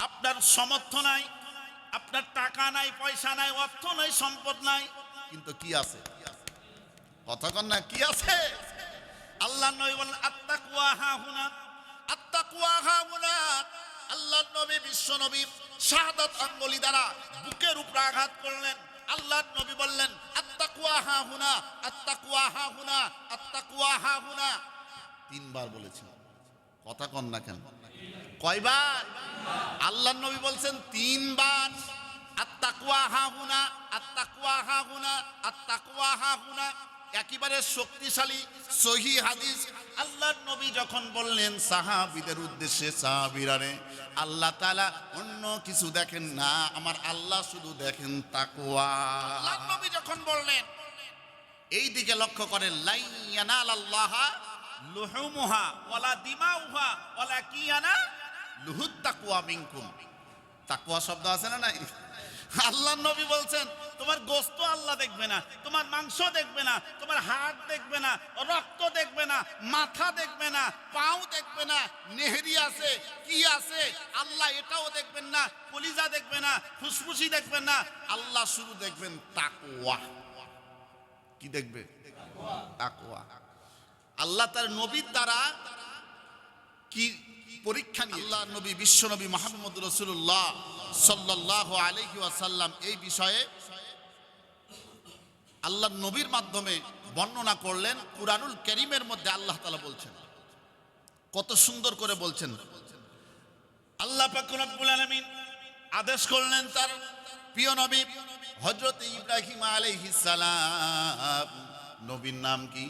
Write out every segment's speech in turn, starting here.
আপনার সামর্থ্য নাই, আপনার টাকা নাই, পয়সা নাই, অর্থ নাই, সম্পদ নাই, কিন্তু কি আছে? কথা কন না, কি আছে? আল্লাহ নবী বলেন আত্তাকওয়া হাহুনা, আত্তাকওয়া হাহুনা। আল্লাহ নবী, বিশ্ব নবী শাহাদাত আঙ্গুলি দ্বারা বুকের উপর আঘাত করলেন। আল্লাহ নবী বললেন আত্তাকওয়া হাহুনা, আত্তাকওয়া হাহুনা, আত্তাকওয়া হাহুনা। তিনবার বলেছেন। কথা কন না কেন? কয়বার? আল্লাহ নবী বলছেন তিনবার। আত্তাকওয়া হাহুনা, আত্তাকওয়া হাহুনা, আত্তাকওয়া হাহুনা। একেবারে শক্তিশালী সহিহ হাদিস। আল্লাহর নবী যখন বললেন সাহাবীদের উদ্দেশ্যে, সাহাবীরা রে, আল্লাহ তাআলা অন্য কিছু দেখেন না, আমার আল্লাহ শুধু দেখেন তাকওয়া। আল্লাহর নবী যখন বললেন, এই দিকে লক্ষ্য করেন, লাই ইয়ানালাল্লাহা লুহুমুহা ওয়ালা দিমাউহা ওয়ালাকিন লুহুত তাকওয়া মিনকুম। তাকওয়া শব্দ আছে না নাই? আল্লাহর নবী বলছেন তোমার গোশত আল্লাহ দেখবে না, তোমার মাংস দেখবে না, তোমার হাড় দেখবে না, রক্ত দেখবে না, মাথা দেখবে না, পাও দেখবে না, নেহরি আছে কি আছে আল্লাহ এটাও দেখবেন না, কলিজা দেখবে না, ফুসফুসি দেখবেন না, আল্লাহ শুধু দেখবেন তাকওয়া। কি দেখবে? তাকওয়া। আল্লাহ তার নবীর দ্বারা কি পরীক্ষা নিয়ে আল্লাহ নবী, বিশ্ব নবী মুহাম্মদ রাসূলুল্লাহ সাল্লাল্লাহু আলাইহি ওয়াসাল্লাম এই বিষয়ে আল্লাহ নবীর মাধ্যমে বর্ণনা করলেন। কুরআনুল কারীমের মধ্যে আল্লাহ তাআলা বলছেন, কত সুন্দর করে বলছেন। আল্লাহ পাক রব্বুল আলামিন আদেশ করলেন তার প্রিয় নবী হযরত ইব্রাহিম আলাইহিস সালাম। নবীর নাম কি?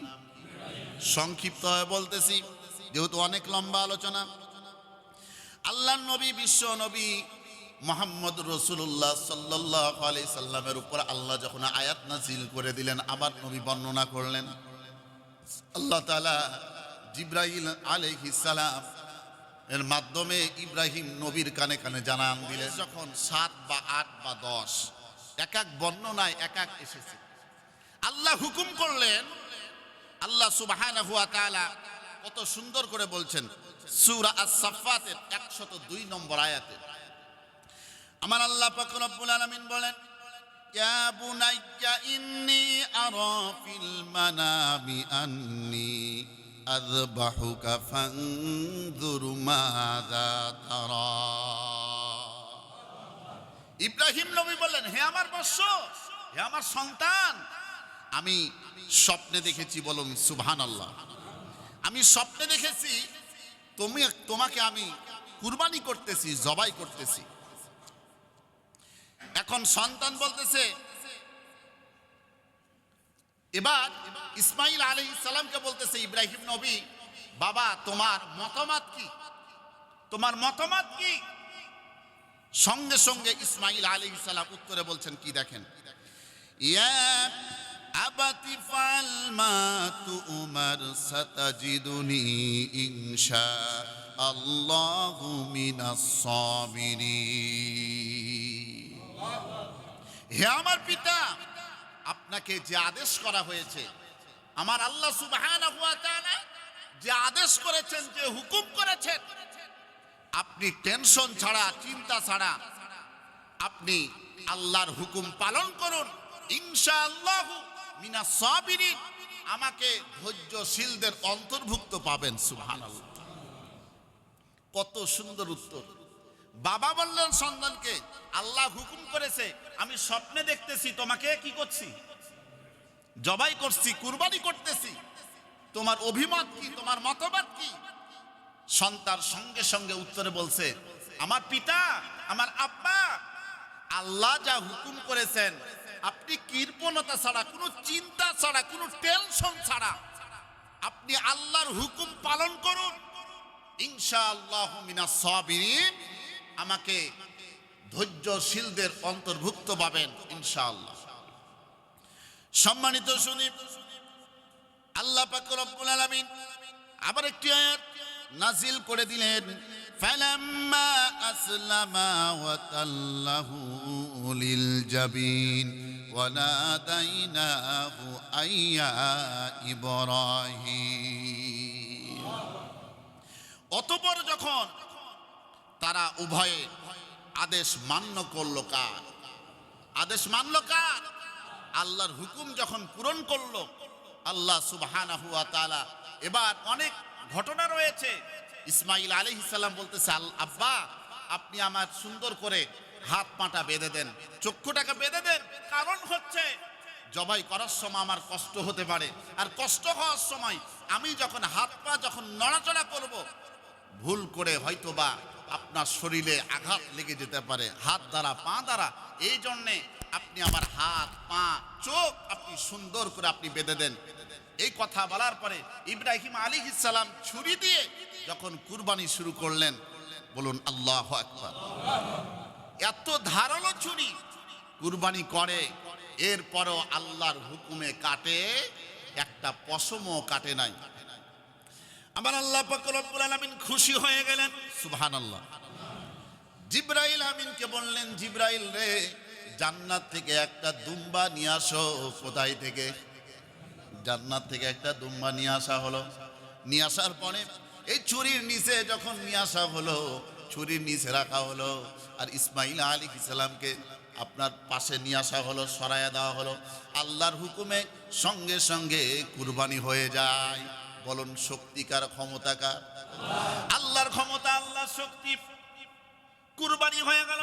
সংক্ষিপ্ত হয়ে বলতেছি যেহেতু অনেক লম্বা আলোচনা। আল্লাহর নবী, বিশ্ব নবী মুহাম্মদ রাসূলুল্লাহ সাল্লাল্লাহু আলাইহি সাল্লামের উপর আল্লাহ যখন আয়াত নাযিল করে দিলেন, আবার নবী বর্ণনা করলেন। আল্লাহ তাআলা জিবরাইল আলাইহিস সালাম এর মাধ্যমে ইব্রাহিম নবীর কানে কানে জানান দিলেন। যখন 7 বা 8 বা 10 এক এক বর্ণনায় এক এক এসেছে, আল্লাহ হুকুম করলেন। আল্লাহ সুবহানাহু ওয়া তাআলা কত সুন্দর করে বলছেন সূরা আস-সাফফাতের 102 নম্বর আয়াতে। আমার আল্লাহ পাক রব্বুল আলামিন বলেন, ইয়া বুনাইয়া ইন্নী আরা ফিল মানামি আন্নী আযবাহুকা ফানজুর মাযা তারা। ইব্রাহিম নবী বললেন, হে আমার বৎস, হে আমার সন্তান, আমি স্বপ্নে দেখেছি। বলুন সুবহানাল্লাহ। আমি স্বপ্নে দেখেছি তোমাকে আমি কুরবানি করতেছি, জবাই করতেছি। এখন সন্তান বলতেছে, এবার ইসমাইল আলাইহিস সালামকে বলতেছে ইব্রাহিম নবী, বাবা তোমার মতামত কি? তোমার মতামত কি? সঙ্গে সঙ্গে ইসমাইল আলাইহিস সালাম উত্তরে বলছেন কি দেখেন, ইয়া আবাতি ফাল মা তুমার সাতাজিদুনি ইনশাআল্লাহু মিনাস সাবিরিন। হে আমার পিতা, আপনাকে যে আদেশ করা হয়েছে, আমার আল্লাহ সুবহানাহু ওয়া তাআলা যে আদেশ করেছেন, যে হুকুম করেছেন, আপনি টেনশন ছাড়া, চিন্তা ছাড়া আপনি আল্লাহর হুকুম পালন করুন। ইনশাআল্লাহু মিনাস সাবিরিন, আমাকে ধৈর্যশীলদের অন্তর্ভুক্ত পাবেন। সুবহানাল্লাহ। কত সুন্দর উত্তর। বাবা বললেন সন্তানকে, আল্লাহ হুকুম করেছে, আমি স্বপ্নে দেখতেছি তোমাকে কি করছি? জবাই করছি, কুরবানি করতেছি। তোমার অভিমত কি? তোমার মতবাদ কি? সন্তান সঙ্গে সঙ্গে উত্তরে বলছে, আমার পিতা, আমার আব্বা, আল্লাহ যা হুকুম করেছেন, আপনি কৃপণতা ছাড়া, কোনো চিন্তা ছাড়া, কোনো টেনশন ছাড়া আপনি আল্লাহর হুকুম পালন করুন। ইনশাআল্লাহু মিনাস সাবিরিন, আমাকে ধৈর্যশীলদের অন্তর্ভুক্ত পাবেন ইনশাআল্লাহ। সম্মানিত শুনি, আল্লাহ পাক রব্বুল আলামিন আবার একটি আয়াত নাজিল করে দিলেন, ফালাম্মা আসলামা ওয়া তাল্লাহু লিল জাবিন ওয়া নাদাইনাহু আইয়া ইব্রাহিম। অতঃপর যখন তারা উভয়ে আদেশ মান্য করলো কার? আদেশ মানলো কার? আল্লাহর হুকুম যখন পূরণ করলো আল্লাহ সুবহানাহু ওয়া তাআলা। এবার অনেক ঘটনা রয়েছে। ইসমাঈল আলাইহিস সালাম বলতেছে, আব্বা আপনি আমার সুন্দর করে হাত পাটা বেঁধে দেন, চক্ষুটাকে বেঁধে দেন। কারণ হচ্ছে জবাই করার সময় আমার কষ্ট হতে পারে, আর কষ্ট হওয়ার সময় আমি যখন হাত পা যখন নড়াচড়া করব, ভুল করে হয়তোবা আপনার শরীরে আঘাত লেগে যেতে পারে হাত দ্বারা পা দ্বারা। এই জন্যে আপনি আমার হাত পা চোখ আপনি সুন্দর করে আপনি বেঁধে দেন। এই কথা বলার পরে ইব্রাহিম আলাইহিস সালাম ছুরি দিয়ে যখন কুরবানি শুরু করলেন, বলুন আল্লাহু আকবার। এত ধারালো ছুরি কুরবানি করে, এরপরও আল্লাহর হুকুমে কাটে, একটা পশমও কাটে নাই। আমার আল্লাহ পাক রব্বুল আলামিন খুশি হয়ে গেলেন, সুবহানাল্লাহ। জিবরাইল আমিনকে বললেন, জিবরাইল রে, জান্নাত থেকে একটা দুম্বা নিয়ে আসো। কোথায় থেকে? জান্নাত থেকে একটা দুম্বা নিয়ে আসা হলো। নিয়ে আসার পরে এই ছুরির নিচে যখন নিয়ে আসা হলো, ছুরির নিচে রাখা হলো, আর ইসমাঈল আলাইহিস সালামকে আপনার পাশে নিয়ে আসা হলো, সরায়া দেওয়া হলো। আল্লাহর হুকুমে সঙ্গে সঙ্গে কুরবানি হয়ে যায়। বলুন শক্তিকার ক্ষমতাকার? আল্লাহর ক্ষমতা, আল্লাহর শক্তি। কুরবানি হয়ে গেল।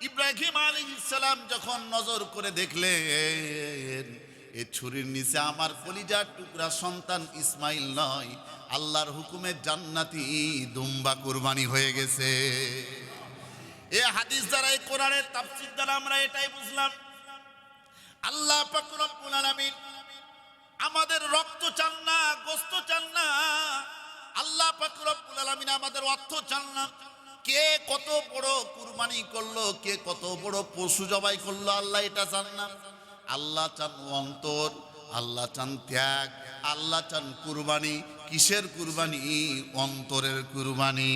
ইব্রাহিম আলাইহিস সালাম যখন নজর করে দেখলেন এই ছুরির নিচে আমার কলিজার টুকরা সন্তান ইসমাইল নয়, আল্লাহর হুকুমে জান্নাতি দুম্বা কুরবানি হয়ে গেছে। এই হাদিস দ্বারা, এই কোরআনের তাফসীর দ্বারা আমরা এটাই বুঝলাম, আল্লাহ পাক রব্বুল আলামিন আমাদের রক্ত চান না, গোশত চান না। আল্লাহ পাক রব্বুল আলামিন আমাদের অর্থ চান না। কে কত বড় কুরবানি করলো, কে কত বড় পশু জবাই করলো, আল্লাহ এটা চান না। আল্লাহ চান অন্তর, আল্লাহ চান ত্যাগ, আল্লাহ চান কুরবানি। কিসের কুরবানি? অন্তরের কুরবানি।